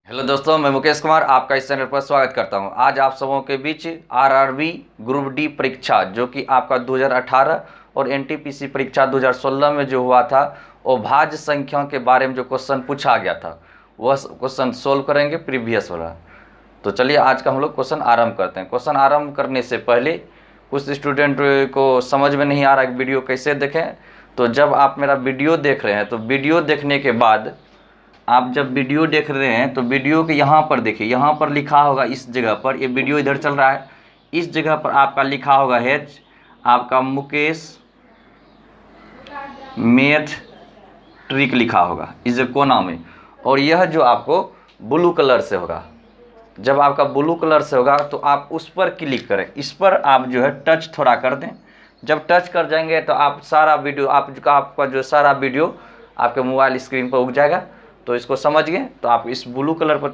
Hello दोस्तों, मैं मुकेश कुमार आपका इस चैनल पर स्वागत करता हूं। आज आप सबों के बीच आरआरबी ग्रुप डी परीक्षा जो कि आपका 2018 और एनटीपीसी परीक्षा 2016 में जो हुआ था वो भाज्य संख्या के बारे में जो क्वेश्चन पूछा गया था वह क्वेश्चन सोल्व करेंगे प्रीवियस वाला। तो चलिए आज का हम लोग क्वेश्चन आरंभ करते हैं। क्वेश्चन आरंभ करने से पहले कुछ स्टूडेंट को समझ में नहीं आ रहा है वीडियो कैसे देखें। तो जब आप मेरा वीडियो देख रहे हैं तो वीडियो देखने के बाद आप जब वीडियो देख रहे हैं तो वीडियो के यहाँ पर देखिए, यहाँ पर लिखा होगा इस जगह पर, ये वीडियो इधर चल रहा है, इस जगह पर आपका लिखा होगा एच, आपका मुकेश मैथ ट्रिक लिखा होगा इस कोना में। और यह जो आपको ब्लू कलर से होगा, जब आपका ब्लू कलर से होगा तो आप उस पर क्लिक करें, इस पर आप जो है टच थोड़ा कर दें। जब टच कर जाएंगे तो आप सारा वीडियो आपका जो सारा वीडियो आपके मोबाइल स्क्रीन पर उग जाएगा। तो इसको समझ गए तो आप इस ब्लू कलर पर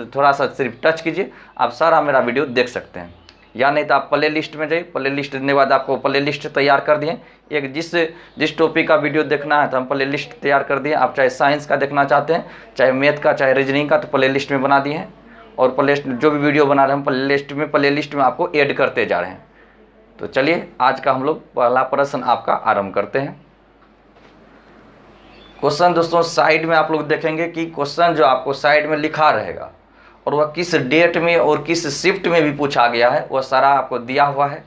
थोड़ा सा सिर्फ टच कीजिए, आप सारा मेरा वीडियो देख सकते हैं। या नहीं तो आप प्ले लिस्ट में जाइए, प्ले लिस्ट देने के बाद आपको प्ले लिस्ट तैयार कर दिए। एक जिस टॉपिक का वीडियो देखना है तो हम प्ले लिस्ट तैयार कर दिए। आप चाहे साइंस का देखना चाहते हैं, चाहे मैथ का, चाहे रीजनिंग का, तो प्ले लिस्ट में बना दिए हैं। और प्ले लिस्ट जो भी वीडियो बना रहे हैं हम प्ले लिस्ट में आपको ऐड करते जा रहे हैं। तो चलिए आज का हम लोग पहला प्रश्न आपका आरंभ करते हैं। क्वेश्चन दोस्तों साइड में आप लोग देखेंगे कि क्वेश्चन जो आपको साइड में लिखा रहेगा और वह किस डेट में और किस शिफ्ट में भी पूछा गया है वह सारा आपको दिया हुआ है।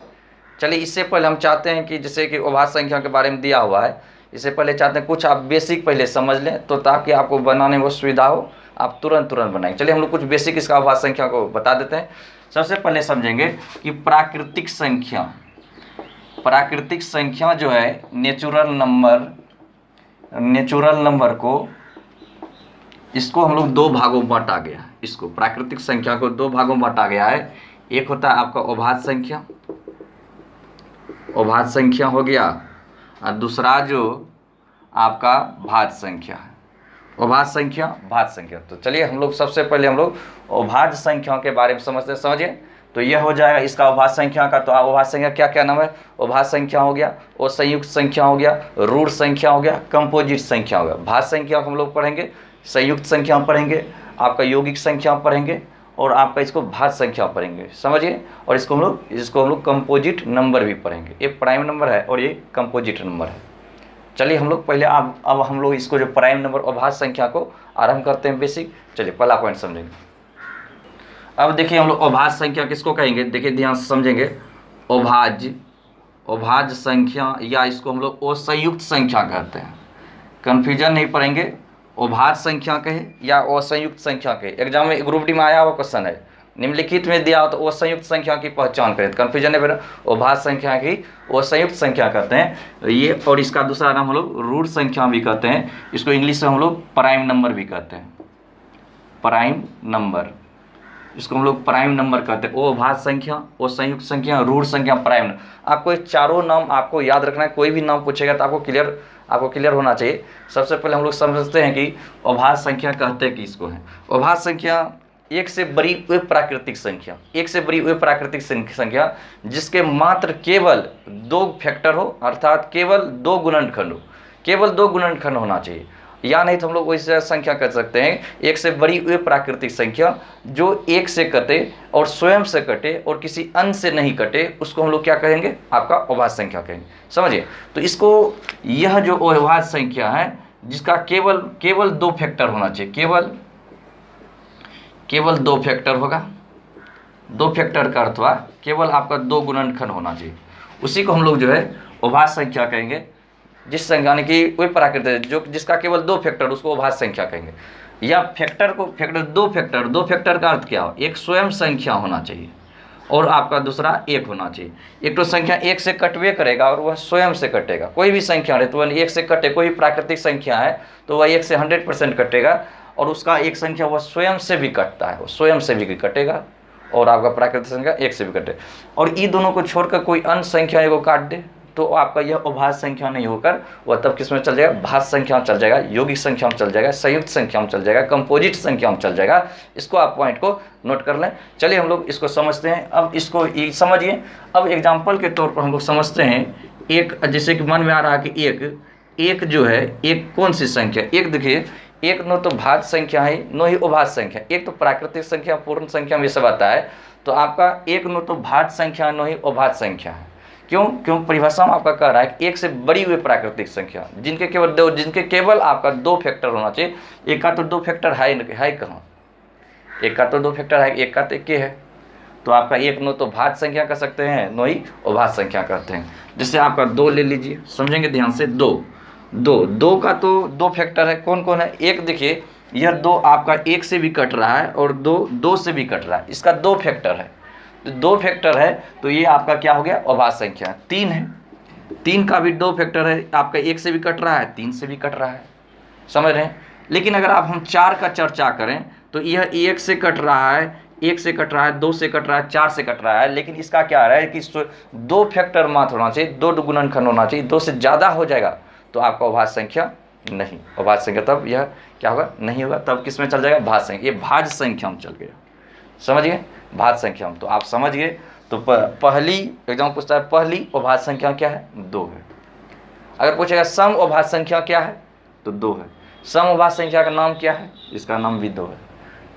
चलिए इससे पहले हम चाहते हैं कि जैसे कि अभाज्य संख्या के बारे में दिया हुआ है, इससे पहले चाहते हैं कुछ आप बेसिक पहले समझ लें तो ताकि आपको बनाने में सुविधा हो, आप तुरंत बनाएंगे। चलिए हम लोग कुछ बेसिक इसका अभाज्य संख्या को बता देते हैं। सबसे पहले समझेंगे कि प्राकृतिक संख्या जो है नेचुरल नंबर को, इसको हम लोग दो भागों में बांटा गया है। इसको प्राकृतिक संख्या को दो भागों में बांटा गया है। एक होता है आपका अभाज्य संख्या हो गया, और दूसरा जो आपका भाज्य संख्या है, अभाज्य संख्या, भाज्य संख्या। तो चलिए हम लोग सबसे पहले हम लोग अभाज्य संख्या के बारे में समझिए। तो यह हो जाएगा इसका अभाज्य संख्या का। तो अभाज्य संख्या क्या क्या नाम है? अभाज्य संख्या हो गया, और संयुक्त संख्या हो गया, रूढ़ संख्या हो गया, कंपोजिट संख्या हो गया। भाज्य संख्या को हम लोग पढ़ेंगे, संयुक्त संख्या पढ़ेंगे, आपका यौगिक संख्या पढ़ेंगे, और आपका इसको भाज्य संख्या पढ़ेंगे, समझिए। और इसको हम लोग कंपोजिट नंबर भी पढ़ेंगे। ये प्राइम नंबर है और ये कंपोजिट नंबर है। चलिए हम लोग पहले अब हम लोग इसको जो प्राइम नंबर अभाज्य संख्या को आरंभ करते हैं बेसिक। चलिए पहला पॉइंट समझेंगे। अब देखिए हम लोग अभाज्य संख्या किसको कहेंगे, देखिए ध्यान से समझेंगे। अभाज्य संख्या, या इसको हम लोग असंयुक्त संख्या कहते हैं। कन्फ्यूजन नहीं पड़ेंगे, अभाज्य संख्या कहे या असंयुक्त संख्या कहे। एग्जाम में ग्रुप डी में आया हुआ क्वेश्चन है, निम्नलिखित में दिया हो तो असंयुक्त संख्या की पहचान करें। कन्फ्यूजन नहीं पड़ेगा, अभाज्य संख्या की असंयुक्त संख्या कहते हैं ये। और इसका दूसरा नाम हम लोग रूढ़ संख्या भी कहते हैं। इसको इंग्लिश में हम लोग प्राइम नंबर भी कहते हैं, प्राइम नंबर। इसको हम लोग प्राइम नंबर कहते हैं। वो अभाज्य संख्या, वो संयुक्त संख्या, रूढ़ संख्या, प्राइम नंबर। आपको ये चारों नाम आपको याद रखना है। कोई भी नाम पूछेगा तो आपको क्लियर होना चाहिए। सबसे पहले हम लोग समझते हैं कि अभाज्य संख्या कहते हैं कि इसको है। अभाज्य संख्या एक से बड़ी वे प्राकृतिक संख्या जिसके मात्र केवल दो फैक्टर हो, अर्थात केवल दो गुणनखंड होना चाहिए। या नहीं तो हम लोग वैसे संख्या कर सकते हैं, एक से बड़ी वे प्राकृतिक संख्या जो एक से कटे और स्वयं से कटे और किसी अन्य से नहीं कटे, उसको हम लोग क्या कहेंगे? आपका अभाज्य संख्या कहेंगे, समझिए। तो इसको, यह जो अभाज्य संख्या है जिसका केवल दो फैक्टर होना चाहिए, केवल दो फैक्टर होगा। दो फैक्टर का अर्थ हुआ केवल आपका दो गुणनखंड होना चाहिए, उसी को हम लोग जो है अभाज्य संख्या कहेंगे। जिस संख्या यानी कि कोई प्राकृतिक जो जिसका केवल दो फैक्टर, उसको अभाज्य संख्या कहेंगे। या दो फैक्टर का अर्थ क्या हो? एक स्वयं संख्या होना चाहिए और आपका दूसरा एक होना चाहिए। एक तो संख्या एक से कटवे करेगा और वह स्वयं से कटेगा। कोई भी संख्या है तो वह एक से कटे, कोई प्राकृतिक संख्या है तो वह एक से 100% कटेगा, और उसका एक संख्या वह स्वयं से भी कटता है, वो स्वयं से भी कटेगा, और आपका प्राकृतिक संख्या एक से भी कटे। और ये दोनों को छोड़कर कोई अन्य संख्या को काट दे तो आपका यह अभाज्य संख्या नहीं होकर वह तब किस में चल जाएगा? भाज्य संख्या में चल जाएगा, यौगिक संख्या में चल जाएगा, संयुक्त संख्या में चल जाएगा, कंपोजिट संख्या में चल जाएगा। इसको आप पॉइंट को नोट कर लें। चलिए हम लोग इसको समझते हैं। अब इसको समझिए। अब एग्जाम्पल के तौर पर हम लोग समझते हैं। एक, जैसे कि मन में आ रहा है कि एक जो है, एक कौन सी संख्या? एक देखिए, एक नो तो भाज्य संख्या है, नो ही अभाज्य संख्या। एक तो प्राकृतिक संख्या, पूर्ण संख्या में ये सब आता है, तो आपका एक नो तो भाज्य संख्या, नो ही अभाज्य संख्या है। क्यों परिभाषा में आपका कह रहा है कि एक से बड़ी हुई प्राकृतिक संख्या जिनके केवल आपका 2 फैक्टर होना चाहिए। एक का तो 2 फैक्टर है कहाँ, एक का तो 2 फैक्टर है, एक का तो एक है, तो आपका एक नो तो भाज्य संख्या कह सकते हैं, नो ही अभाज्य संख्या कहते हैं। जैसे आपका 2 ले लीजिए, समझेंगे ध्यान से। 2 का तो 2 फैक्टर है, कौन कौन है। एक देखिए, यह 2 आपका 1 से भी कट रहा है और 2 से भी कट रहा है, इसका 2 फैक्टर है। तो 2 फैक्टर है तो ये आपका क्या हो गया, अभाज्य संख्या। 3 है, 3 का भी 2 फैक्टर है, आपका 1 से भी कट रहा है, 3 से भी कट रहा है, समझ रहे हैं। लेकिन अगर आप हम 4 का चर्चा करें तो यह 1 से कट रहा है, 1 से कट रहा है, 2 से कट रहा है, 4 से कट रहा है, लेकिन इसका क्या रहा है कि 2 फैक्टर मात्र होना चाहिए, 2 गुणनखंड होना चाहिए। 2 से ज़्यादा हो जाएगा तो आपका अभाज्य संख्या नहीं, अभाज्य संख्या तब यह क्या होगा, नहीं होगा। तब किस में चल जाएगा, भाज्य संख्या। ये भाज्य संख्या में चल गया, समझ गए, भाज्य संख्या में। तो आप समझ गए। तो पहली एग्जाम पूछता है, पहली अभाज्य संख्या क्या है, 2 है। अगर पूछेगा सम अभाज्य संख्या क्या है, तो 2 है। सम अभाज्य संख्या का नाम क्या है, इसका नाम भी 2 है,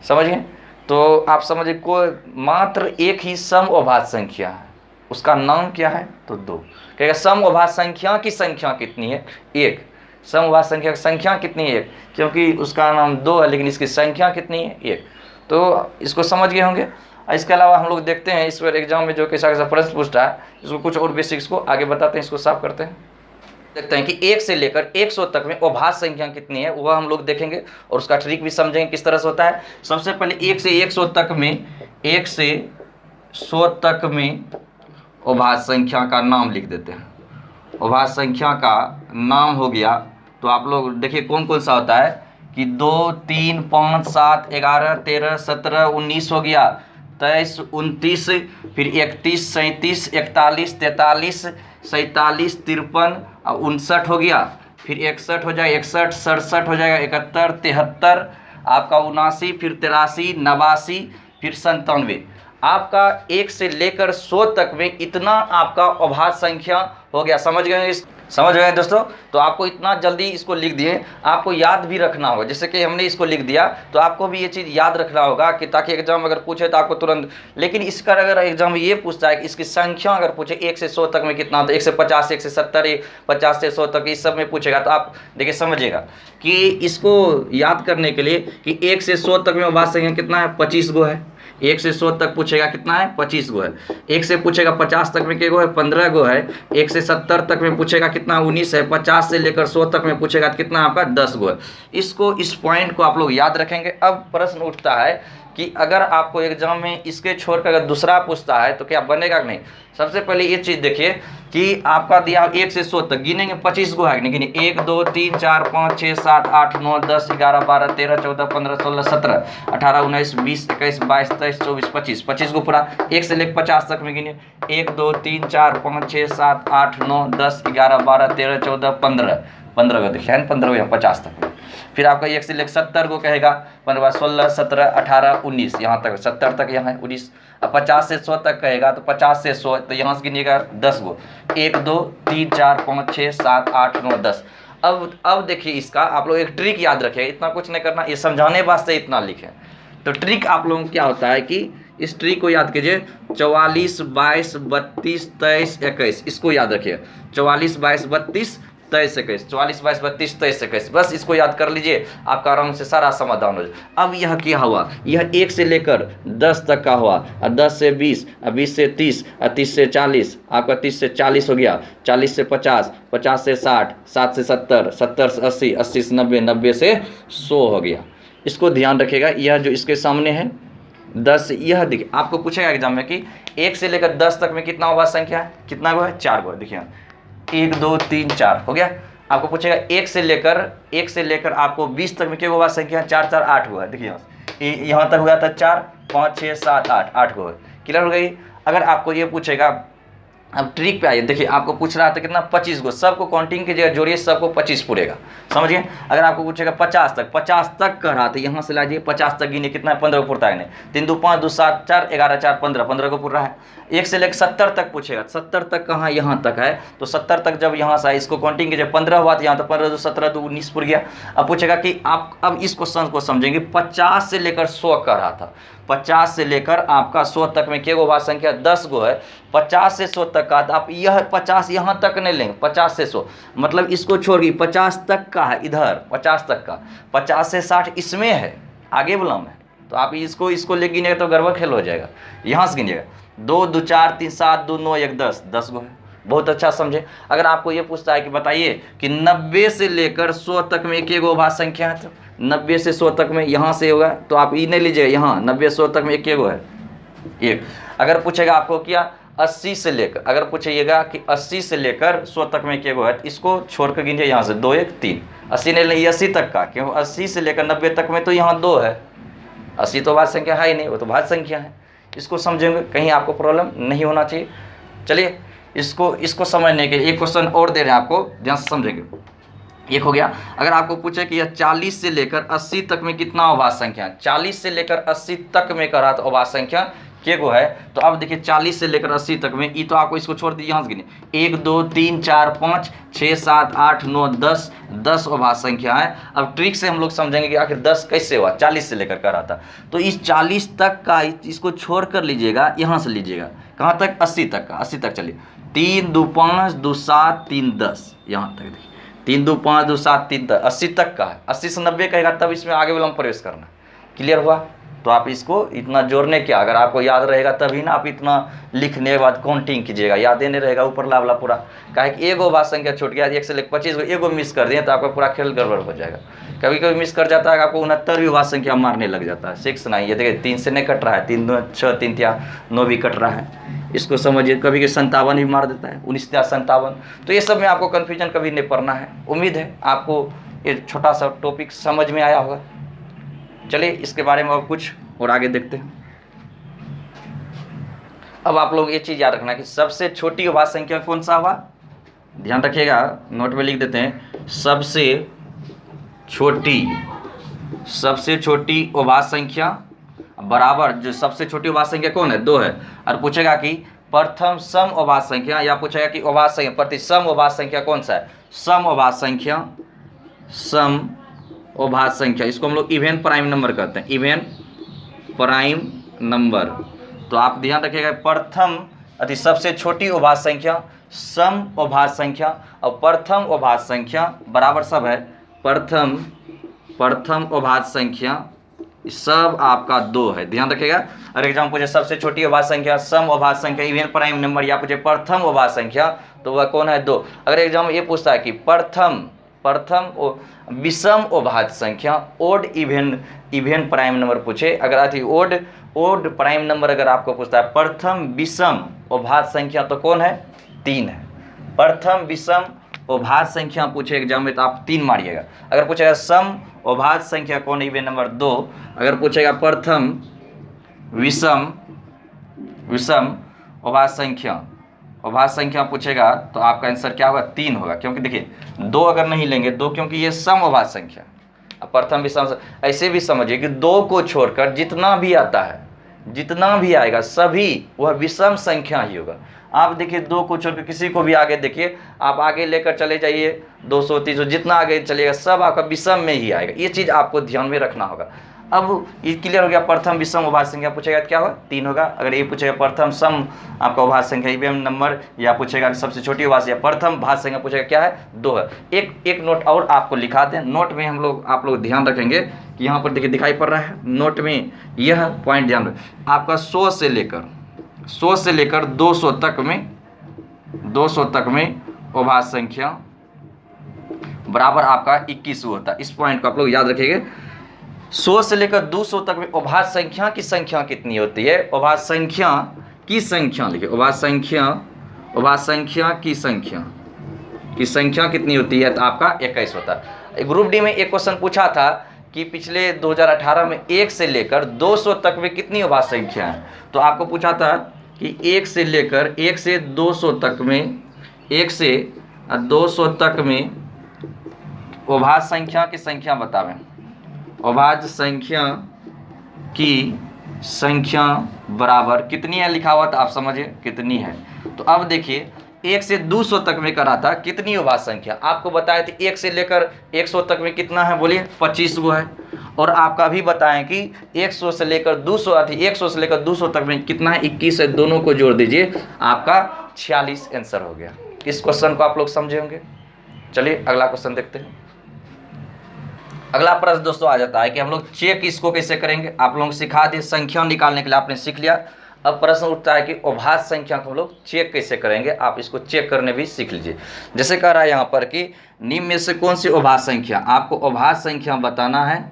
समझ गए। तो आप समझिए, कोई मात्र एक ही सम अभाज्य संख्या है, उसका नाम क्या है, तो 2। कहेगा सम अभाज्य संख्या की संख्या कितनी है, 1। सम अभाज्य संख्या की संख्या कितनी है, 1, क्योंकि उसका नाम 2 है लेकिन इसकी संख्या कितनी है, 1। तो इसको समझ गए होंगे। इसके अलावा हम लोग देखते हैं इस बार एग्जाम में जो कैसा कैसा प्रश्न पूछता है, इसको कुछ और बेसिक्स को आगे बताते हैं, इसको साफ करते हैं। देखते हैं कि 1 से लेकर 100 तक में अभाज्य संख्या कितनी है, वह हम लोग देखेंगे और उसका ट्रिक भी समझेंगे किस तरह से होता है। सबसे पहले 1 से 100 तक में, 1 से 100 तक में अभाज्य संख्या का नाम लिख देते हैं। अभाज्य संख्या का नाम हो गया, तो आप लोग देखिए कौन कौन सा होता है कि 2, 3, 5, 7, 11, 13, 17, 19 हो गया, 23, 29, फिर 31, 37, 41, 43, 47, 53 और 59 हो गया, फिर 61 हो जाएगा, 61, 67 हो जाएगा, 71, 73, आपका 79, फिर 83, 89, फिर 97। आपका 1 से लेकर 100 तक में इतना आपका अभाज्य संख्या हो गया। समझ गए दोस्तों। तो आपको इतना जल्दी इसको लिख दिए, आपको याद भी रखना होगा। जैसे कि हमने इसको लिख दिया तो आपको भी ये चीज़ याद रखना होगा कि ताकि एग्जाम अगर पूछे तो आपको तुरंत। लेकिन इसका अगर एग्जाम में ये पूछता है कि इसकी संख्या अगर पूछे 1 से 100 तक में कितना, तो 1 से 50, 1 से 70, 50 से 100 तक इस सब में पूछेगा, तो आप देखिए समझिएगा कि इसको याद करने के लिए कि 1 से 100 तक में अभाज्य संख्या कितना है, 25 गो है। 1 से 100 तक पूछेगा कितना है, 25 गो है। 1 से पूछेगा 50 तक में कितने गो है, 15 गो है। 1 से 70 तक में पूछेगा कितना, 19 है। 50 से लेकर 100 तक में पूछेगा कितना, आपका 10 गो है। इस पॉइंट को आप लोग याद रखेंगे। अब प्रश्न उठता है कि अगर आपको एग्जाम में इसके छोड़कर अगर दूसरा पूछता है तो क्या बनेगा कि नहीं। सबसे पहले ये चीज़ देखिए कि आपका दिया 1 से 100 तक गिनेंगे, 25 गो है, लेकिन 1, 2, 3, 4, 5, 6, 7, 8, 9, 10, 11, 12, 13, 14, 15, 16, 17, 18, 19, 20, 21, 22, 23, 24, 25, 25 गो पूरा। 1 से लेकर 50 तक में गिने, 1, 2, 3, 4, 5, 6, 7, 8, 9, 10, 11, 12, 13, 14, 15 गो देखिए, 15 गो यहाँ 50 तक में। फिर आपका 1 से लेकर 70 को कहेगा, 15, 16, 17, 18, 19, यहाँ तक 70 तक यहाँ है 19। अब 50 से 100 तक कहेगा तो 50 से 100, तो यहाँ से गिनिएगा 10 गो, 1, 2, 3, 4, 5, 6, 7, 8, 9, 10। अब देखिए इसका आप लोग एक ट्रिक याद रखिए, इतना कुछ नहीं करना, ये समझाने वास्ते इतना लिखे। तो ट्रिक आप लोगों को क्या होता है कि इस ट्रिक को याद कीजिए, 44, 22, 32, 23, 21, इसको याद रखिए। 44, 22, 32, 23, 21, 44, 22, 32, 23, 21, बस इसको याद कर लीजिए, आपका आराम से सारा समाधान हो जाए। अब यह क्या हुआ, यह 1 से लेकर 10 तक का हुआ, और 10 से 20, और 20 से 30, और 30 से 40, आपका 30 से 40 हो गया, 40 से 50, 50 से 60, 60 से 70, 70 से 80, 80 से 90, 90 से 100 हो गया। इसको ध्यान रखिएगा। यह जो इसके सामने है 10, यह देखिए आपको पूछेगा एग्जाम में कि 1 से लेकर 10 तक में कितना अभाज्य संख्या है, कितना गो है, 4 गो है। देखिए 1, 2, 3, 4 हो गया। आपको पूछेगा 1 से लेकर आपको 20 तक में क्या अभाज्य संख्या है, 4, 4, 8 गो है। देखिए यहाँ तक हुआ था 4, 5, 6, 7, 8 गो है। क्लियर हो गई। अगर आपको ये पूछेगा अब ट्रिक पे आइए, देखिए आपको पूछ रहा था कितना 25 को, सबको काउंटिंग कीजिएगा, जोड़िए सबको 25 पूरेगा, समझिए। अगर आपको पूछेगा 50 तक कह रहा था, यहाँ से लाइए 50 तक गिने, कितना है 15 को पूरता है नहीं, 3 2 5 2 7 4 11 4 15 को पूर रहा है। 1 से लेकर 70 तक पूछेगा, 70 तक कहाँ, यहाँ तक है, तो 70 तक जब यहाँ से आए इसको काउंटिंग कीजिए, 15 हुआ तो यहाँ तो 15 2 17 2 19 पूर गया। अब पूछेगा कि आप अब इस क्वेश्चन को समझेंगे, 50 से लेकर 100 कह रहा था, 50 से लेकर आपका 100 तक में क्या गो भाग संख्या 10 गो है, 50 से 100 तक का, तो आप यह 50 यहाँ तक नहीं लेंगे, 50 से 100 मतलब इसको छोड़िए, 50 तक का है इधर, 50 तक का, 50 से 60 इसमें है, आगे बुलाम है, तो आप इसको ले गिनेगा तो गड़बड़ खेल हो जाएगा। यहाँ से गिनिएगा 2 2 4 3 7 2 9 1 10 गो है, बहुत अच्छा समझे। अगर आपको ये पूछता है कि बताइए कि 90 से लेकर 100 तक में एक गो भाग संख्या है, तो 90 से 100 तक में यहाँ से होगा, तो आप ये नहीं लीजिएगा, यहाँ 90 से 100 तक में एक गो है, एक। अगर पूछेगा आपको क्या 80 से लेकर, अगर पूछिएगा कि 80 से लेकर 100 तक में एक गो है, तो इसको छोड़ कर गिनिए यहाँ से 2 1 3, 80 नहीं ले 80 तक का, क्यों 80 से लेकर 90 तक में तो यहाँ 2 है, 80 तो भाज्य संख्या है ही नहीं, वो तो भाज्य संख्या है। इसको समझेंगे, कहीं आपको प्रॉब्लम नहीं होना चाहिए। चलिए इसको समझने के लिए एक क्वेश्चन और दे रहे हैं आपको, ध्यान से समझेंगे। एक हो गया, अगर आपको पूछे कि यह 40 से लेकर 80 तक में कितना अभाज्य संख्या, 40 से लेकर 80 तक में कह रहा तो अभाज्य संख्या के गो है, तो अब देखिए 40 से लेकर 80 तक में, ये तो आपको इसको छोड़ दीजिए, यहाँ से गिने 1 2 3 4 5 6 7 8 9 10 अभाज्य संख्या है। अब ट्रिक से हम लोग समझेंगे कि आखिर 10 कैसे हुआ, 40 से लेकर कह रहा था, तो इस 40 तक का इसको छोड़ कर लीजिएगा, यहाँ से लीजिएगा कहाँ तक 80 तक का, 80 तक चलिए 3 2 5 2 7 3 10, यहाँ तक देखिए 3 2 5 2 7 3 10, 80 तक का है। 80 से 90 कहेगा तब इसमें आगे वाला में प्रवेश करना, क्लियर हुआ। तो आप इसको इतना जोड़ने क्या, अगर आपको याद रहेगा तभी ना आप इतना लिखने के बाद काउंटिंग कीजिएगा, याद नहीं रहेगा ऊपर लावला पूरा, काहे कि एगो भाग संख्या छूट गया, 1 से लेकर 25 एगो मिस कर दिए तो आपका पूरा खेल गड़बड़ हो जाएगा। कभी कभी मिस कर जाता है, आपको 69वीं भाग संख्या मारने लग जाता है, 6 नहीं, ये देखिए 3 से नहीं कट रहा है, 3 2 6 3 3 9 भी कट रहा है, इसको समझिए। कभी कभी 57 भी मार देता है, 19 57, तो ये सब में आपको कन्फ्यूजन कभी नहीं पड़ना है। उम्मीद है आपको ये छोटा सा टॉपिक समझ में आया होगा। चलिए इसके बारे में और कुछ और आगे देखते हैं। अब आप लोग ये चीज़ याद रखना कि सबसे छोटी अभाज्य संख्या कौन सा हुआ, ध्यान रखिएगा, नोट में लिख देते हैं, सबसे छोटी अभाज्य संख्या बराबर, जो सबसे छोटी अभाज्य संख्या कौन है, 2 है। और पूछेगा कि प्रथम सम अभाज्य संख्या, या पूछेगा कि अभाज्य संख्या प्रति सम अभाज्य संख्या कौन सा है, सम अभाज्य संख्या, इसको हम लोग इवन प्राइम नंबर कहते हैं, इवन प्राइम नंबर। तो आप ध्यान रखिएगा, प्रथम अति सबसे छोटी अभाज्य संख्या सम अभाज्य संख्या, और प्रथम अभाज्य संख्या बराबर सब है प्रथम अभाज्य संख्या, सब आपका 2 है, ध्यान रखिएगा। अगर एग्जाम पूछे सबसे छोटी अभाज्य संख्या सम अभाज्य संख्या इवन प्राइम नंबर, या पूछे प्रथम अभाज्य संख्या, तो वह कौन है, 2। अगर एग्जाम ये पूछता है कि प्रथम विषम अभाज्य संख्या, ओड इवन प्राइम नंबर पूछे, अगर अति ओड प्राइम नंबर अगर आपको पूछता है प्रथम विषम अभाज्य संख्या, तो कौन है, 3 है। प्रथम विषम अभाज्य संख्या पूछे एग्जाम में तो आप 3 मारिएगा। अगर पूछेगा सम अभाज्य संख्या कौन है, इवन नंबर 2। अगर पूछेगा प्रथम विषम अभाज्य संख्या पूछेगा, तो आपका आंसर क्या होगा, 3 होगा, क्योंकि देखिए 2 अगर नहीं लेंगे, 2 क्योंकि ये सम अभाज्य संख्या। अब प्रथम विषम ऐसे भी समझिए कि 2 को छोड़कर जितना भी आता है, जितना भी आएगा सभी वह विषम संख्या ही होगा। आप देखिए 2 को छोड़कर किसी को भी आगे देखिए, आप आगे लेकर चले जाइए 200 300 जितना आगे चलेगा सब आपका विषम में ही आएगा, ये चीज़ आपको ध्यान में रखना होगा। अब ये क्लियर हो गया, प्रथम विषम अभाज्य संख्या पूछेगा तो क्या होगा, 3 होगा। अगर ये पूछेगा प्रथम सम आपका अभाज्य संख्या इवन नंबर, या पूछेगा सबसे छोटी अभाज्य या प्रथम भाज्य संख्या पूछेगा क्या है, 2 है। एक नोट और आपको लिखा दें, नोट में आप लोग ध्यान रखेंगे कि यहाँ पर देखिए दिखाई पड़ रहा है नोट में, यह पॉइंट ध्यान रखें, आपका 100 से लेकर 200 तक में अभाज्य संख्या बराबर आपका 21 होता है। इस पॉइंट को आप लोग याद रखिएगा। 100 से लेकर 200 तक में अभाज्य संख्या की संख्या कितनी होती है, अभाज्य संख्या की संख्या लिखिए, अभाज्य संख्या की संख्या कितनी होती है, तो आपका 21 होता है। ग्रुप डी में एक क्वेश्चन पूछा था कि पिछले 2018 में 1 से लेकर 200 तक में कितनी अभाज्य संख्या है, तो आपको पूछा था कि 1 से लेकर 1 से 200 तक में 1 से 200 तक में अभाज्य संख्या की संख्या बतावें। अभाज्य संख्या की संख्या बराबर कितनी है लिखा हुआ था, आप समझिए कितनी है। तो अब देखिए 1 से 200 तक में करा था कितनी अभाज्य संख्या, आपको बताए थे 1 से लेकर 100 तक में कितना है, बोलिए 25 वो है। और आपका भी बताएं कि 100 से लेकर 200 100 से लेकर 200 तक में कितना है, 21 है, दोनों को जोड़ दीजिए, आपका 46 आंसर हो गया। इस क्वेश्चन को आप लोग समझे होंगे। चलिए अगला क्वेश्चन देखते हैं। अगला प्रश्न दोस्तों आ जाता है कि हम लोग चेक इसको कैसे करेंगे। आप लोगों को सिखा दिए, संख्या निकालने के लिए आपने सीख लिया। अब प्रश्न उठता है कि अभाज्य संख्या को हम लोग चेक कैसे करेंगे। आप इसको चेक करने भी सीख लीजिए। जैसे कह रहा है यहाँ पर कि निम्न में से कौन सी अभाज्य संख्या, आपको अभाज्य संख्या बताना है।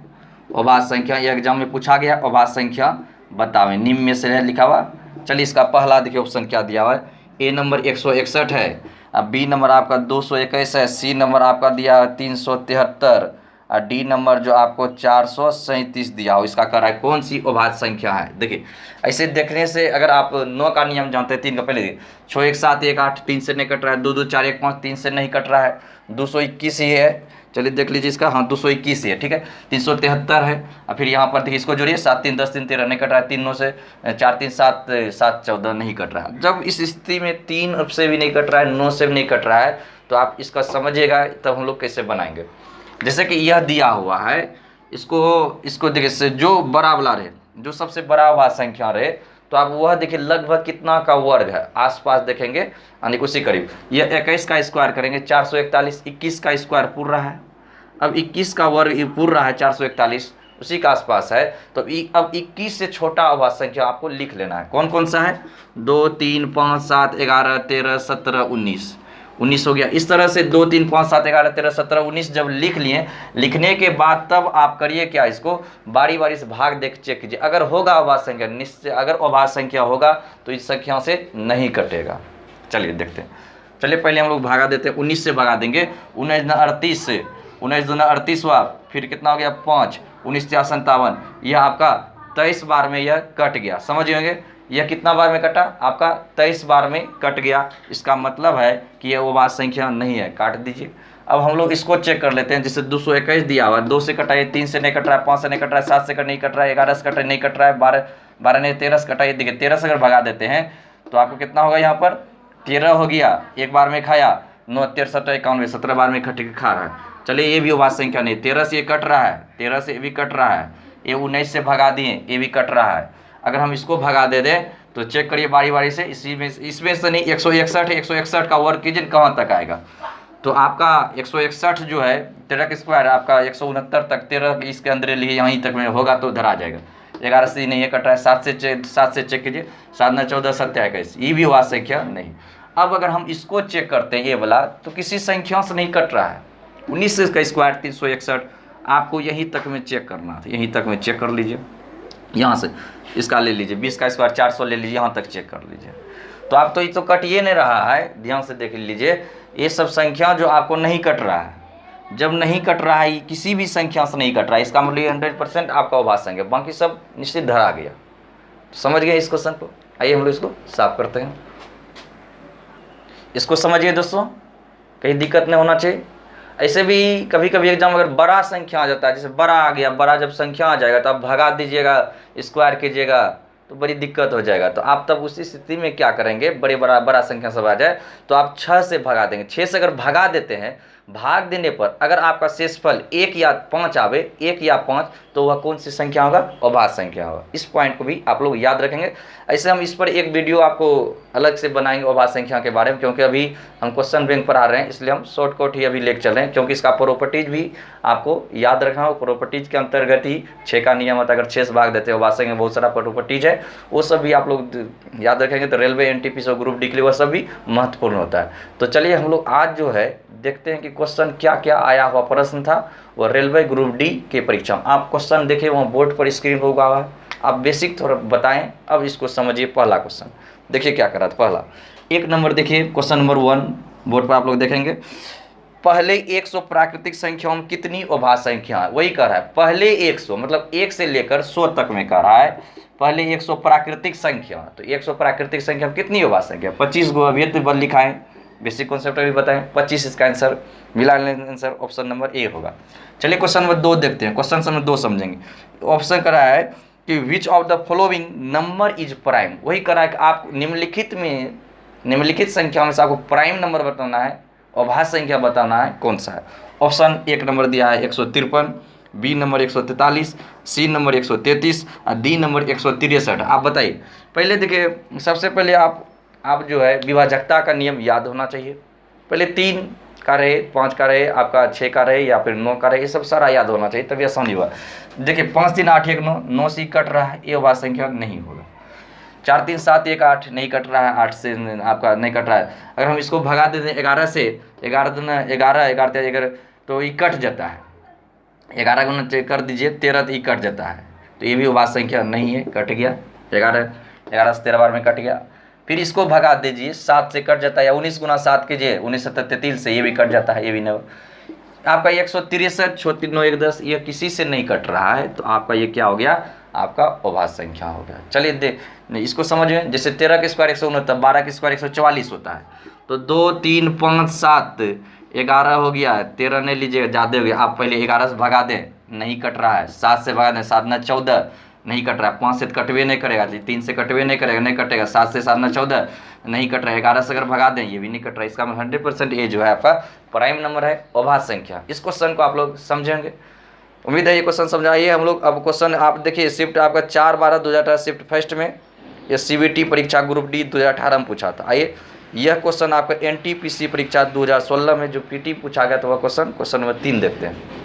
अभाज्य संख्या ये एग्जाम में पूछा गया, अभाज्य संख्या बतावें, निम्न में से है लिखा हुआ। चलिए इसका पहला देखिए ऑप्शन क्या दिया हुआ है। ए नंबर 161 है, अब बी नंबर आपका 221 है, सी नंबर आपका दिया है 373 और डी नंबर जो आपको 437 दिया हो। इसका कह रहा है कौन सी अभाज्य संख्या है। देखिए ऐसे देखने से अगर आप 9 का नियम जानते हैं, 3 का पहले 6 1 7 1 8 3 से नहीं कट रहा है, 2 2 4 1 5 3 से नहीं कट रहा है, 221 ही है। चलिए देख लीजिए इसका, हाँ 221 ही है, ठीक है। 373 है, और फिर यहाँ पर देखिए इसको जोड़िए, 7 3 10 3 13 नहीं कट रहा है, 3 9 से 4 3 7 7 14 नहीं कट रहा है। जब इस स्थिति में 3 से भी नहीं कट रहा है, 9 से भी नहीं कट रहा है, तो आप इसका समझिएगा तब हम लोग कैसे बनाएंगे। जैसे कि यह दिया हुआ है, इसको देखिए जो बड़ा वाला रहे, जो सबसे बड़ा अभाज्य संख्या रहे, तो आप वह देखिए लगभग कितना का वर्ग है, आसपास देखेंगे यानी उसी करीब। यह 21 का स्क्वायर करेंगे 441, 21 का स्क्वायर पूर रहा है, अब 21 का वर्ग पूर रहा है 441, उसी का आसपास है। तो अब 21 से छोटा अभाज्य संख्या आपको लिख लेना है। कौन कौन सा है, 2 3 5 7 11 13 17 19 19 हो गया। इस तरह से 2 3 5 7 11 13 17 19 जब लिख लिए, लिखने के बाद तब आप करिए क्या, इसको बारी बारी से भाग देख चेक कीजिए। अगर होगा अभाज्य संख्या, निश्चय अगर अभाज्य संख्या होगा तो इस संख्या से नहीं कटेगा। चलिए देखते हैं। चलिए पहले हम लोग भागा देते हैं, 19 से भगा देंगे। 19 दूना 38 से, 19 दूना 38 हुआ, फिर कितना हो गया 5, 19 4 57, यह आपका 23 बार में यह कट गया। समझ होंगे यह कितना बार में कटा, आपका 23 बार में कट गया। इसका मतलब है कि यह अभाज्य संख्या नहीं है, काट दीजिए। अब हम लोग इसको चेक कर लेते हैं। जैसे 221 दिया हुआ है, 2 से कटा है, 3 से नहीं कट रहा है, 5 से नहीं कट रहा है, 7 से नहीं कट रहा है, 11 से कटा नहीं कट रहा है, 12 नहीं 13 से कटा है। देखिए 13 से अगर भगा देते हैं तो आपको कितना होगा, यहाँ पर 13 हो गया, एक बार में खाया, 9 13 17 91 17 बार में खा रहा है। चलिए ये भी अभाज्य संख्या नहीं, 13 से ये कट रहा है, 13 से ये भी कट रहा है, ये 19 से भगा दिए, ये भी कट रहा है। अगर हम इसको भगा दे दें तो चेक करिए बारी बारी से, इसमें से नहीं 161 का वर्ग कीजिए कहाँ तक आएगा। तो आपका 161 जो है 13 का स्क्वायर आपका 169 तक, 13 इसके अंदर लिए यहीं तक में होगा तो इधर आ जाएगा। 11 से नहीं है कट रहा है, 7 से चेक कीजिए, 7 9 14 17 21, ये भी अभाज्य संख्या नहीं। अब अगर हम इसको चेक करते हैं ये वाला, तो किसी संख्या से नहीं कट रहा है। 19 का स्क्वायर 361, आपको यहीं तक में चेक करना था, यहीं तक में चेक कर लीजिए। यहाँ से इसका ले लीजिए, 20 का स्क्वायर 400 ले लीजिए, यहाँ तक चेक कर लीजिए। तो आप तो ये तो कट ये नहीं रहा है, ध्यान से देख लीजिए। ये सब संख्या जो आपको नहीं कट रहा है, जब नहीं कट रहा है, किसी भी संख्या से नहीं कट रहा है, इसका मतलब 100% आपका अभाज्य संख्या, बाकी सब निश्चित धरा गया। समझ गए इस क्वेश्चन को। आइए हम लोग इसको साफ करते हैं। इसको समझिए दोस्तों, कहीं दिक्कत नहीं होना चाहिए। ऐसे भी कभी कभी एग्जाम अगर बड़ा संख्या आ जाता है, जैसे बड़ा आ गया, बड़ा जब संख्या आ जाएगा तो आप भगा दीजिएगा, स्क्वायर कीजिएगा तो बड़ी दिक्कत हो जाएगा। तो आप तब उसी स्थिति में क्या करेंगे, बड़ा संख्या सब आ जाए तो आप 6 से भगा देंगे। 6 से अगर भगा देते हैं, भाग देने पर अगर आपका शेषफल 1 या 5 आवे, 1 या 5, तो वह कौन सी संख्या होगा, अभाज्य संख्या होगा। इस पॉइंट को भी आप लोग याद रखेंगे। ऐसे हम इस पर एक वीडियो आपको अलग से बनाएंगे अभाज्य संख्या के बारे में, क्योंकि अभी हम क्वेश्चन बैंक पर आ रहे हैं, इसलिए हम शॉर्टकट ही अभी लेकर चल रहे हैं, क्योंकि इसका प्रॉपर्टीज भी आपको याद रखना हो। प्रॉपर्टीज के अंतर्गत ही 6 का नियम होता है, अगर 6 से भाग देते हो अभाज्य संख्या में बहुत सारा प्रॉपर्टीज है, वो सब भी आप लोग याद रखेंगे। तो रेलवे एनटीपीसी और ग्रुप डी के लिए वह सब भी महत्वपूर्ण होता है। तो चलिए हम लोग आज जो है देखते हैं कि क्वेश्चन क्या क्या आया हुआ प्रश्न था, वह रेलवे ग्रुप डी के परीक्षा में। आप क्वेश्चन देखिए, वहाँ बोर्ड पर स्क्रीन होगा, आप बेसिक थोड़ा बताएं। अब इसको समझिए। पहला क्वेश्चन देखिए क्या करा था। पहला 1 नंबर देखिए, क्वेश्चन नंबर 1 बोर्ड पर आप लोग देखेंगे। पहले 100 प्राकृतिक संख्याओं में कितनी अभाज्य संख्या है, वही कह रहा है। पहले 100 मतलब 1 से लेकर 100 तक में कह रहा है। पहले 100 प्राकृतिक संख्या, तो 100 प्राकृतिक संख्या में कितनी अभाज्य संख्या, 25 गो। अभी तो बल लिखा है, बेसिक कॉन्सेप्ट अभी बताएं। 25 इसका आंसर मिला, आंसर ऑप्शन नंबर ए होगा। चलिए क्वेश्चन नंबर 2 देखते हैं। क्वेश्चन नंबर 2 समझेंगे। ऑप्शन करा है कि which of the following number is prime, वही करा है कि आप निम्नलिखित संख्या में से आपको प्राइम नंबर बताना है, अभाज्य संख्या बताना है, कौन सा है। ऑप्शन 1 नंबर दिया है 153, बी नंबर 143, सी नंबर 133 और डी नंबर 163। आप बताइए। पहले देखिए, सबसे पहले आप जो है विभाजकता का नियम याद होना चाहिए। पहले 3 का रहे, 5 का रहे, आपका 6 का रहे या फिर 9 का रहे, ये सब सारा याद होना चाहिए, तभी आसानी हुआ। देखिए 5 3 8 1 9, 9 से कट रहा है, ये अभाज्य संख्या नहीं होगा। 4 3 7 1 8 नहीं कट रहा है, 8 से आपका नहीं कट रहा है। अगर हम इसको भगा देते हैं 11 से, 11 दूना 11, 11 तो ये कट जाता है। 11 गुना कर दीजिए 13, तो ये कट जाता है, तो ये भी अभाज्य संख्या नहीं है, कट गया। 11 से 13 बार में कट गया। फिर इसको भगा दीजिए, 7 से कट जाता है, या 19 गुना 7 कीजिए, 19 7 33 से, ये भी कट जाता है, ये भी नहीं। आपका 163 6 9 1 10, ये किसी से नहीं कट रहा है, तो आपका ये क्या हो गया, आपका अभाज्य संख्या हो गया। चलिए इसको समझिए। जैसे 13 के स्क्वायर 169, 12 के स्क्वायर 144 होता है, तो 2 3 5 7 11 हो गया है। 13 नहीं लीजिएगा, ज़्यादा हो गया। आप पहले 11 से भगा दें, नहीं कट रहा है। 7 से भगा दें, 7 9 14 नहीं कट रहा है। 5 से कटवे नहीं करेगा, 3 से कटवे नहीं करेगा, नहीं कटेगा। 7 से 7 9 14 नहीं कट रहा है। 11 से अगर भगा दें, ये भी नहीं कट रहा है। इसका 100% ये जो है आपका प्राइम नंबर है, अभाज्य संख्या। इस क्वेश्चन को आप लोग समझेंगे, उम्मीद है ये क्वेश्चन समझाइए। हम लोग अब क्वेश्चन आप देखिए, शिफ्ट आपका 4/12/2018 शिफ्ट फर्स्ट में, ये CBT परीक्षा ग्रुप डी 2018 में पूछा था। आइए, यह क्वेश्चन आपका NTPC परीक्षा 2016 में जो PT पूछा गया था, वह क्वेश्चन नंबर 3 देखते हैं।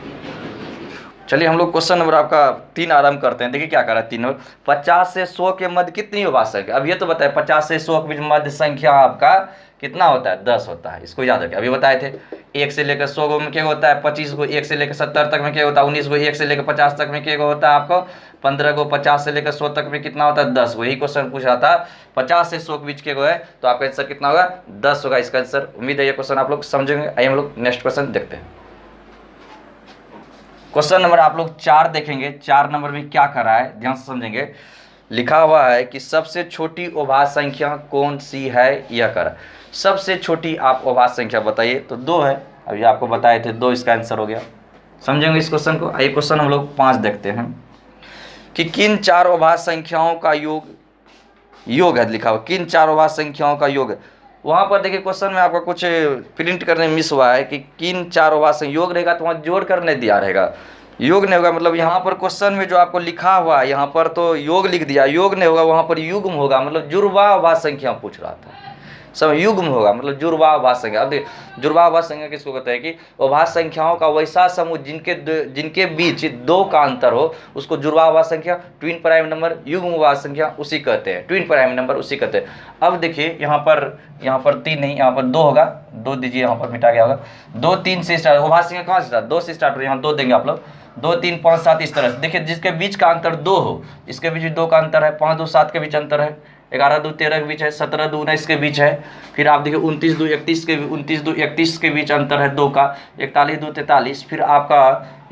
चलिए हम लोग क्वेश्चन नंबर आपका 3 आरंभ करते हैं। देखिए क्या कर रहा है 3 नंबर, 50 से 100 के मध्य कितनी अभाज्य संख्या। अब ये तो बताए 50 से 100 के बीच मध्य संख्या आपका कितना होता है, 10 होता है। इसको याद रखें, अभी बताए थे। 1 से लेकर 100 गो में क्या होता है 25 गो, 1 से लेकर 70 तक में क्या होता है 19 गो, 1 से लेकर 50 तक में क्या होता है आपको 15 गो, 50 से लेकर 100 तक में कितना होता है 10 गो। यही क्वेश्चन पूछा था। 50 से 100 के बीच के गो है, तो आपका आंसर कितना होगा 10 होगा इसका आंसर। उम्मीद है ये क्वेश्चन आप लोग समझेंगे। आइए हम लोग नेक्स्ट क्वेश्चन देखते हैं। क्वेश्चन नंबर आप लोग 4 देखेंगे। 4 नंबर में क्या कर रहा है, ध्यान से समझेंगे। लिखा हुआ है कि सबसे छोटी अभाज्य संख्या कौन सी है, यह कर। सबसे छोटी आप अभाज्य संख्या बताइए, तो 2 है। अभी आपको बताए थे 2, इसका आंसर हो गया। समझेंगे इस क्वेश्चन को। आइए क्वेश्चन हम लोग 5 देखते हैं कि किन 4 अभाज्य संख्याओं का योग है। लिखा हुआ किन 4 अभाज्य संख्याओं का योग है। वहाँ पर देखिए क्वेश्चन में आपका कुछ प्रिंट करने में मिस हुआ है कि किन 4 अभाज्य योग रहेगा, तो वहाँ जोड़ कर नहीं दिया रहेगा, योग नहीं होगा। मतलब यहाँ पर क्वेश्चन में जो आपको लिखा हुआ है, यहाँ पर तो योग लिख दिया, योग नहीं होगा, वहाँ पर युग्म होगा। मतलब जुड़वा अभाज्य संख्या पूछ रहा था, सब युग्म होगा, मतलब जुड़वा अभाज्य संख्या। अब देखिए जुड़वा अभाज्य संख्या किसको कहते हैं कि अभाज्य संख्याओं का वैसा समूह जिनके बीच 2 का अंतर हो, उसको जुड़वा अभाज्य संख्या, ट्विन प्राइम नंबर, युग्म अभाज्य संख्या उसी कहते हैं, ट्विन प्राइम नंबर उसी कहते हैं। अब देखिए यहाँ पर 3 नहीं, यहाँ पर 2 होगा, 2 दीजिए, यहाँ पर मिटा गया होगा। 2 3 से स्टार्ट, अभाज्य संख्या कहाँ से स्टार्ट, 2 से स्टार्ट हो, यहाँ 2 देंगे आप लोग। 2 3 5 7 इस तरह से देखिए, जिसके बीच का अंतर 2 हो, इसके बीच 2 का अंतर है। 5 2 7 के बीच अंतर है। 11 2 13 के बीच है। 17 2 19 के बीच है। फिर आप देखिए 29 2 31 के 29 2 31 के बीच अंतर है 2 का। 41 2 43। फिर आपका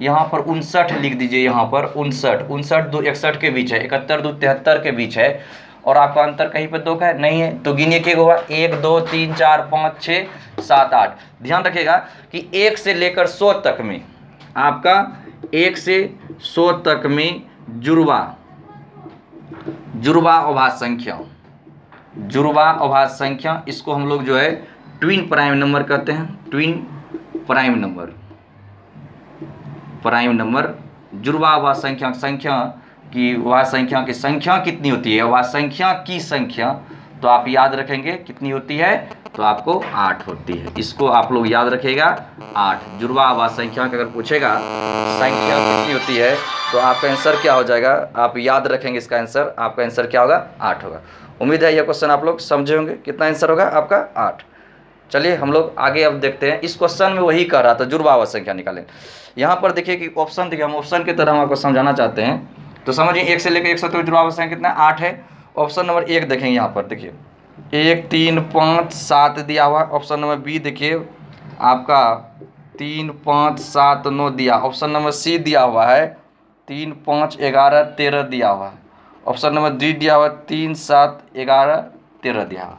यहाँ पर 59 लिख दीजिए, यहाँ पर 59 2 61 के बीच है। 71 2 73 के बीच है। और आपका अंतर कहीं पर 2 का है नहीं है, तो गिनिए क्या होगा 1 2 3 4 5 6 7 8। ध्यान रखिएगा कि 1 से लेकर 100 तक में आपका 1 से 100 तक में जुड़वा अभाज्य संख्या, जुड़वा अभाज्य संख्या, इसको हम लोग जो है ट्विन प्राइम नंबर कहते हैं। ट्विन प्राइम नंबर जुड़वा अभाज्य संख्या की अभाज्य संख्या की संख्या कितनी होती है, अभाज्य संख्या की संख्या, तो आप याद रखेंगे कितनी होती है, तो आपको 8 होती है। इसको आप लोग याद रखिएगा 8। जुड़वा अभाज्य संख्या का अगर पूछेगा संख्या कितनी होती है, तो आपका आंसर क्या हो जाएगा, आप याद रखेंगे इसका आंसर, आपका आंसर क्या होगा 8 होगा। उम्मीद है यह क्वेश्चन आप लोग समझे होंगे। कितना आंसर होगा आपका 8। चलिए हम लोग आगे अब देखते हैं। इस क्वेश्चन में वही कह रहा था जुड़वा अभाज्य संख्या निकालें। यहाँ पर देखिए कि ऑप्शन देखिए, हम ऑप्शन की तरह हम आपको समझाना चाहते हैं, तो समझिए 1 से लेकर 100 तक जुड़वा अभाज्य संख्या कितना 8 है। ऑप्शन नंबर 1 देखेंगे, यहाँ पर देखिए 1 3 5 7 दिया हुआ। ऑप्शन नंबर बी देखिए आपका 3 5 7 9 दिया। ऑप्शन नंबर सी दिया हुआ है 3 5 11 13 दिया हुआ है। ऑप्शन नंबर डी दिया हुआ है 3 7 11 13 दिया हुआ।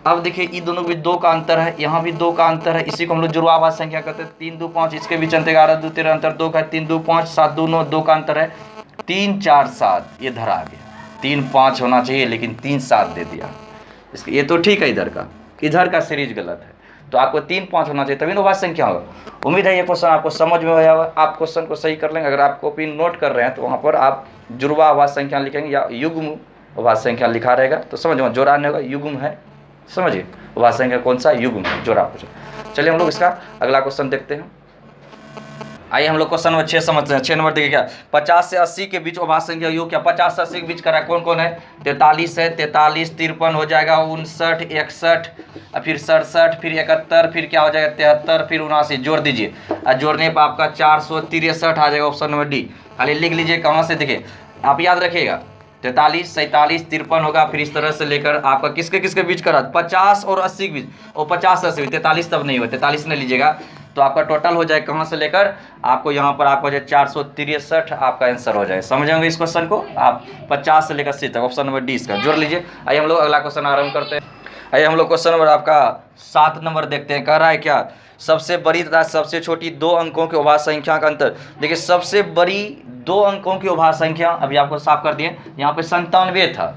अब देखिए ये दोनों भी 2 का अंतर है, यहाँ भी 2 का अंतर है, इसी को हम लोग जुड़वा आवाज संख्या कहते हैं। 3 2 5 इसके बीच अंतर 11 2 13 अंतर 2 का है। 3 2 5 7 2 9 2 का अंतर है। 3 4 7 ये धरा आ गया। 3 5 होना चाहिए लेकिन 3 7 दे दिया। इसके ये तो ठीक है, इधर का सीरीज गलत है, तो आपको 3 5 होना चाहिए तभी ना भाज्य संख्या होगा। उम्मीद है ये क्वेश्चन आपको समझ में आया होगा। आप क्वेश्चन को सही कर लेंगे। अगर आप कॉपी नोट कर रहे हैं तो वहाँ पर आप जुड़वा आवाज संख्या लिखेंगे या युग्म आवाज संख्या लिखा रहेगा तो समझ में, जोड़ा नहीं होगा, युग्म है, समझिए आवाज संख्या कौन सा युग्म है, जोड़ा पूछो। चलिए हम लोग इसका अगला क्वेश्चन देखते हैं। आइए हम लोग क्वेश्चन नंबर 6 समझते हैं। 6 नंबर देखिए क्या, 50 से 80 के बीच आवाज संख्या योग क्या 50 से 80 के बीच करा कौन कौन है? 43 है, 43 53 हो जाएगा, 59 61 फिर 67 फिर 71 फिर क्या हो जाएगा 73 फिर 79 जोड़ दीजिए और जोड़ने पर आपका 463 आ जाएगा। ऑप्शन नंबर डी खाली लिख लीजिए कहाँ से। देखिए आप याद रखिएगा 43 47 53 होगा, फिर इस तरह से लेकर आपका किसके किसके बीच करा 50 और 80 के बीच, और 50 से 80 43 तब नहीं होगा, 43 नहीं लीजिएगा तो आपका टोटल हो जाए कहाँ से लेकर आपको यहाँ पर आपको जो 463 आपका आंसर हो जाए। समझेंगे इस क्वेश्चन को आप 50 से लेकर 80 तक। ऑप्शन नंबर डी इसका जोड़ लीजिए। आइए हम लोग अगला क्वेश्चन आरंभ करते हैं। आइए हम लोग क्वेश्चन नंबर आपका 7 नंबर देखते हैं। कह रहा है क्या, सबसे बड़ी तथा सबसे छोटी 2 अंकों की उभाज्य संख्या का अंतर। देखिए सबसे बड़ी 2 अंकों की उभाज्य संख्या अभी आपको साफ कर दिए, यहाँ पे 97 था।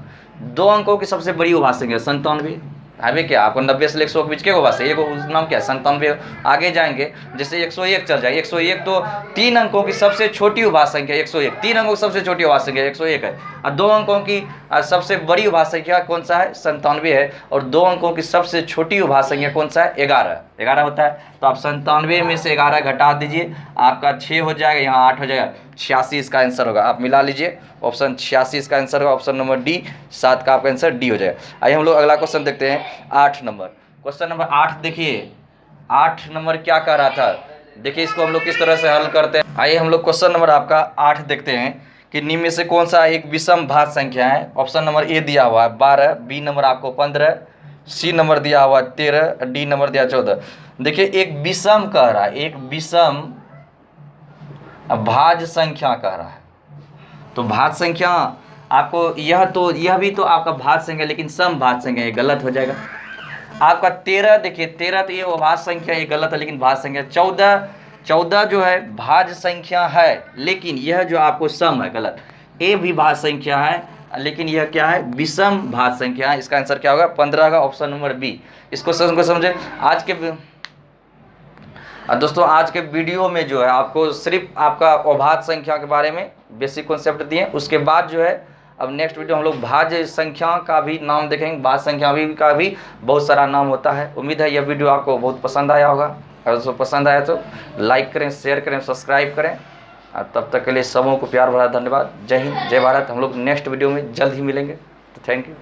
2 अंकों की सबसे बड़ी उभाज्य संख्या 97 है क्या, आपको 90 से 100 के बीच के उभाज्य एक नाम क्या है 97। आगे जाएंगे जैसे 101 चल जाए, 101 तो 3 अंकों की सबसे छोटी उभाज्य संख्या 101, 3 अंकों की सबसे छोटी उभाज्य संख्या 101 है, और 2 अंकों की सबसे बड़ी उभाज्य संख्या कौन सा है 97 है, और 2 अंकों की सबसे छोटी उभाज्य संख्या कौन सा है 11 होता है। तो आप 97 में से 11 घटा दीजिए, आपका 6 हो जाएगा, यहाँ 8 हो जाएगा, 86 इसका आंसर होगा। आप मिला लीजिए, ऑप्शन 86 इसका आंसर होगा। ऑप्शन नंबर डी 7 का आपका आंसर डी हो जाएगा। आइए हम लोग अगला क्वेश्चन देखते हैं 8 नंबर। क्वेश्चन नंबर 8 देखिए, 8 नंबर क्या कह रहा था, देखिए इसको हम लोग किस तरह से हल करते हैं। आइए हम लोग क्वेश्चन नंबर आपका 8 देखते हैं कि निम्न में से कौन सा एक विषम भाज्य संख्या है। ऑप्शन नंबर ए दिया हुआ है 12, बी नंबर आपको 15, सी नंबर दिया हुआ 13, डी नंबर दिया 14। देखिए एक विषम कह रहा है, एक विषम भाज्य संख्या कह रहा है, तो भाज्य संख्या आपको यह भी तो आपका भाज्य संख्या लेकिन सम भाज्य संख्या ये गलत हो जाएगा। आपका 13 देखिए 13 तो ये भाज्य संख्या ये गलत है लेकिन भाज्य संख्या 14 जो है भाज्य संख्या है लेकिन यह जो आपको सम है गलत। ए भी भाज्य संख्या है लेकिन यह क्या है विषम भाज्य संख्या है। इसका आंसर क्या होगा 15 का ऑप्शन नंबर बी। इसको समझे। दोस्तों आज के वीडियो में जो है आपको सिर्फ आपका अभाज्य संख्या के बारे में बेसिक कॉन्सेप्ट दिए, उसके बाद जो है अब नेक्स्ट वीडियो हम लोग भाज्य संख्या का भी नाम देखेंगे, भाज्य संख्या का भी बहुत सारा नाम होता है। उम्मीद है यह वीडियो आपको बहुत पसंद आया होगा। अगर दोस्तों पसंद आया तो लाइक करें, शेयर करें, सब्सक्राइब करें। तब तक के लिए सबों को प्यार भरा धन्यवाद। जय हिंद, जय भारत। हम लोग नेक्स्ट वीडियो में जल्द ही मिलेंगे, तो थैंक यू।